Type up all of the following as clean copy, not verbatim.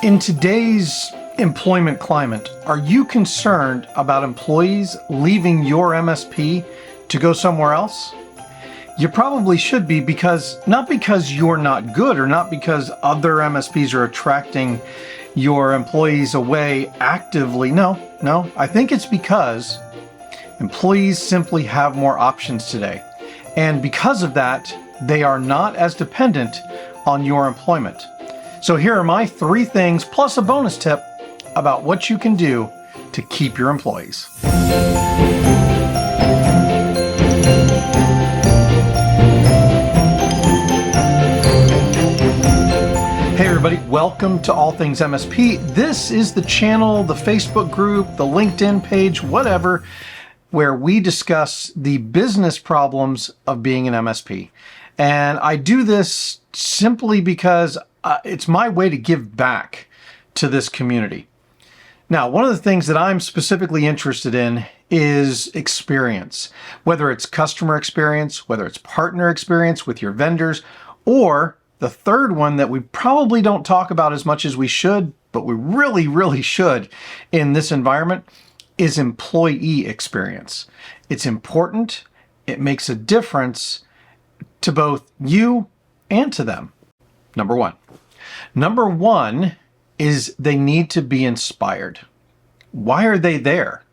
In today's employment climate, are you concerned about employees leaving your MSP to go somewhere else? You probably should be, not because you're not good or not because other MSPs are attracting your employees away actively. No, I think it's because employees simply have more options today. And because of that, they are not as dependent on your employment. So here are my 3 things plus a bonus tip about what you can do to keep your employees. Hey everybody, welcome to All Things MSP. This is the channel, the Facebook group, the LinkedIn page, whatever, where we discuss the business problems of being an MSP. And I do this simply because it's my way to give back to this community. Now, one of the things that I'm specifically interested in is experience, whether it's customer experience, whether it's partner experience with your vendors, or the third one that we probably don't talk about as much as we should, but we really should in this environment, is employee experience. It's important. It makes a difference to both you and to them. Number one is they need to be inspired. Why are they there?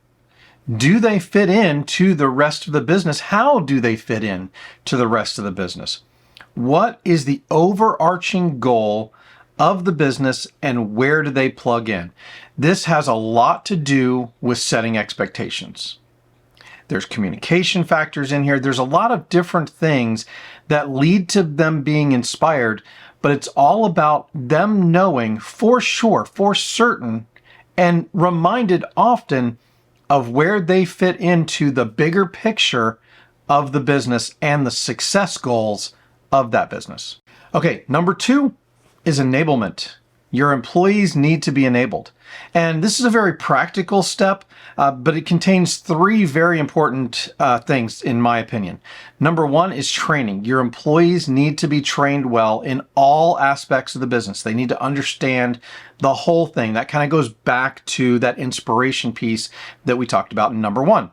Do they fit in to the rest of the business? How do they fit in to the rest of the business? What is the overarching goal of the business and where do they plug in? This has a lot to do with setting expectations. There's communication factors in here. There's a lot of different things that lead to them being inspired, but it's all about them knowing for sure, for certain, and reminded often of where they fit into the bigger picture of the business and the success goals of that business. Okay, number 2 is enablement. Your employees need to be enabled. And this is a very practical step, but it contains 3 very important things, in my opinion. Number 1 is training. Your employees need to be trained well in all aspects of the business. They need to understand the whole thing. That kind of goes back to that inspiration piece that we talked about in number 1.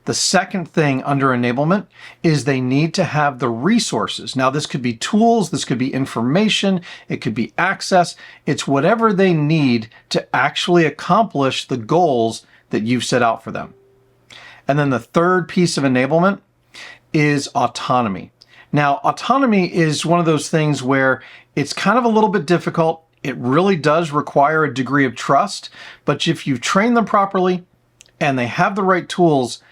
The second thing under enablement is they need to have the resources. Now, this could be tools, this could be information, it could be access. It's whatever they need to actually accomplish the goals that you've set out for them. And then the third piece of enablement is autonomy. Now, autonomy is one of those things where it's kind of a little bit difficult. It really does require a degree of trust, but if you train them properly and they have the right tools,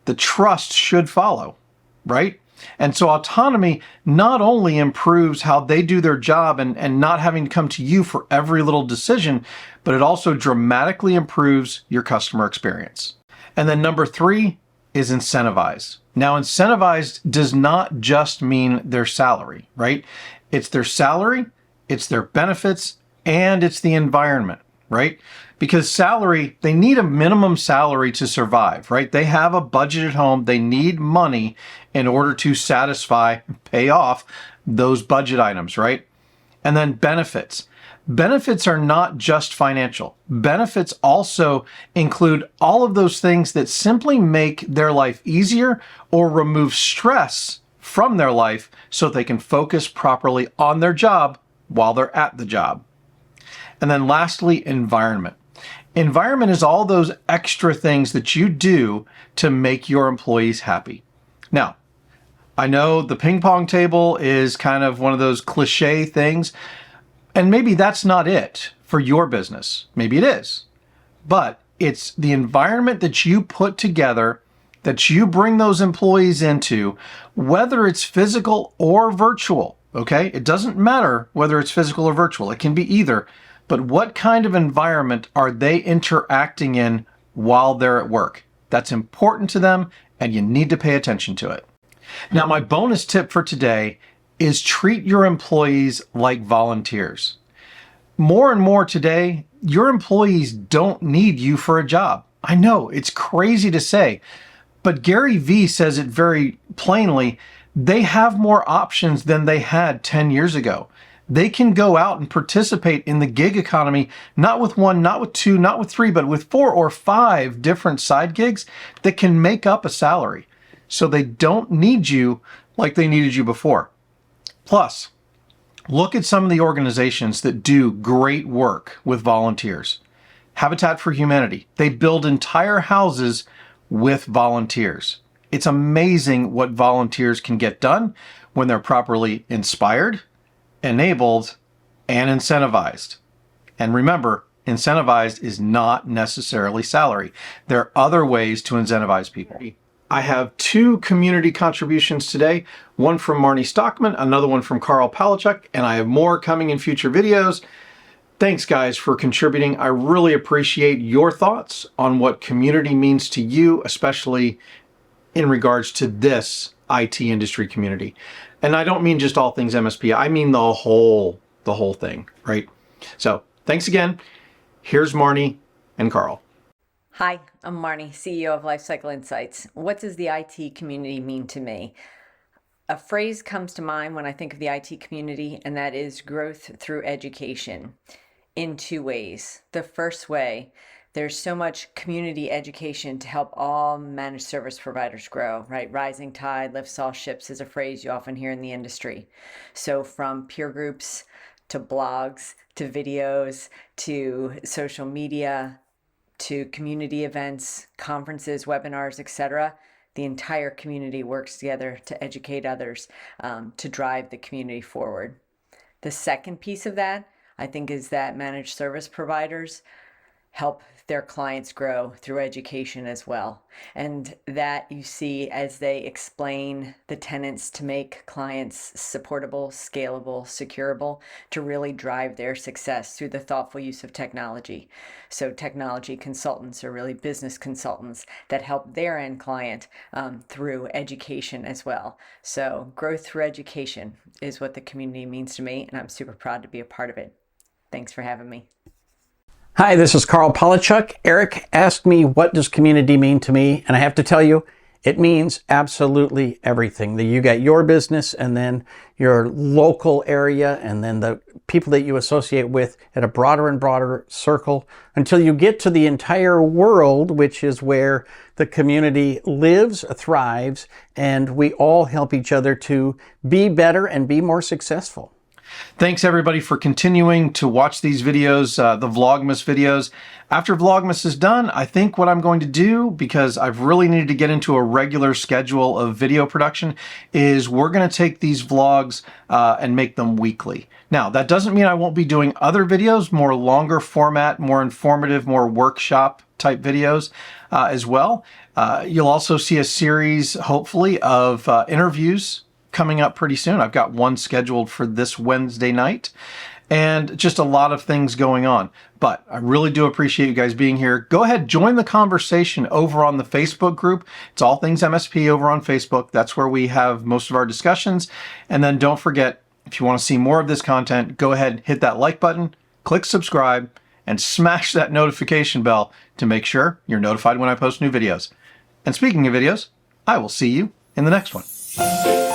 the trust should follow, right? And so autonomy not only improves how they do their job and not having to come to you for every little decision, but it also dramatically improves your customer experience. And then number 3 is incentivize. Now, incentivized does not just mean their salary, right? It's their salary, it's their benefits, and it's the environment, right? Because salary, they need a minimum salary to survive, right? They have a budget at home. They need money in order to satisfy, pay off those budget items, right? And then benefits. Benefits are not just financial. Benefits also include all of those things that simply make their life easier or remove stress from their life so they can focus properly on their job while they're at the job. And then lastly, environment. Environment is all those extra things that you do to make your employees happy. Now, I know the ping pong table is kind of one of those cliche things, and maybe that's not it for your business. Maybe it is. But it's the environment that you put together, that you bring those employees into, whether it's physical or virtual, okay? It doesn't matter whether it's physical or virtual. It can be either. But what kind of environment are they interacting in while they're at work? That's important to them, and you need to pay attention to it. Now, my bonus tip for today is treat your employees like volunteers. More and more today, your employees don't need you for a job. I know, it's crazy to say, but Gary Vee says it very plainly. They have more options than they had 10 years ago. They can go out and participate in the gig economy, not with one, not with two, not with three, but with 4 or 5 different side gigs that can make up a salary. So they don't need you like they needed you before. Plus, look at some of the organizations that do great work with volunteers. Habitat for Humanity. They build entire houses with volunteers. It's amazing what volunteers can get done when they're properly inspired, enabled, and incentivized. And remember, incentivized is not necessarily salary. There are other ways to incentivize people. I have 2 community contributions today, one from Marnie Stockman, another one from Karl Palachuk, and I have more coming in future videos. Thanks guys for contributing. I really appreciate your thoughts on what community means to you, especially in regards to this IT industry community. And I don't mean just All Things MSP, I mean the whole thing, right? So thanks again. Here's Marnie and Karl. Hi, I'm Marnie, CEO of Lifecycle Insights. What does the IT community mean to me? A phrase comes to mind when I think of the IT community, and that is growth through education in 2 ways. The first way, there's so much community education to help all managed service providers grow, right? Rising tide lifts all ships is a phrase you often hear in the industry. So from peer groups to blogs to videos to social media to community events, conferences, webinars, etc., the entire community works together to educate others, to drive the community forward. The second piece of that, I think, is that managed service providers help their clients grow through education as well. And that you see as they explain the tenets to make clients supportable, scalable, securable, to really drive their success through the thoughtful use of technology. So technology consultants are really business consultants that help their end client through education as well. So growth through education is what the community means to me, and I'm super proud to be a part of it. Thanks for having me. Hi, this is Karl Palachuk. Eric asked me, what does community mean to me? And I have to tell you, it means absolutely everything. That you got your business and then your local area and then the people that you associate with at a broader and broader circle until you get to the entire world, which is where the community lives, thrives, and we all help each other to be better and be more successful. Thanks everybody for continuing to watch these videos, the Vlogmas videos. After Vlogmas is done, I think what I'm going to do, because I've really needed to get into a regular schedule of video production, is we're going to take these vlogs and make them weekly. Now, that doesn't mean I won't be doing other videos, more longer format, more informative, more workshop type videos as well. You'll also see a series, hopefully, of interviews coming up pretty soon. I've got one scheduled for this Wednesday night and just a lot of things going on. But I really do appreciate you guys being here. Go ahead, join the conversation over on the Facebook group. It's All Things MSP over on Facebook. That's where we have most of our discussions. And then don't forget, if you want to see more of this content, go ahead, hit that like button, click subscribe, and smash that notification bell to make sure you're notified when I post new videos. And speaking of videos, I will see you in the next one.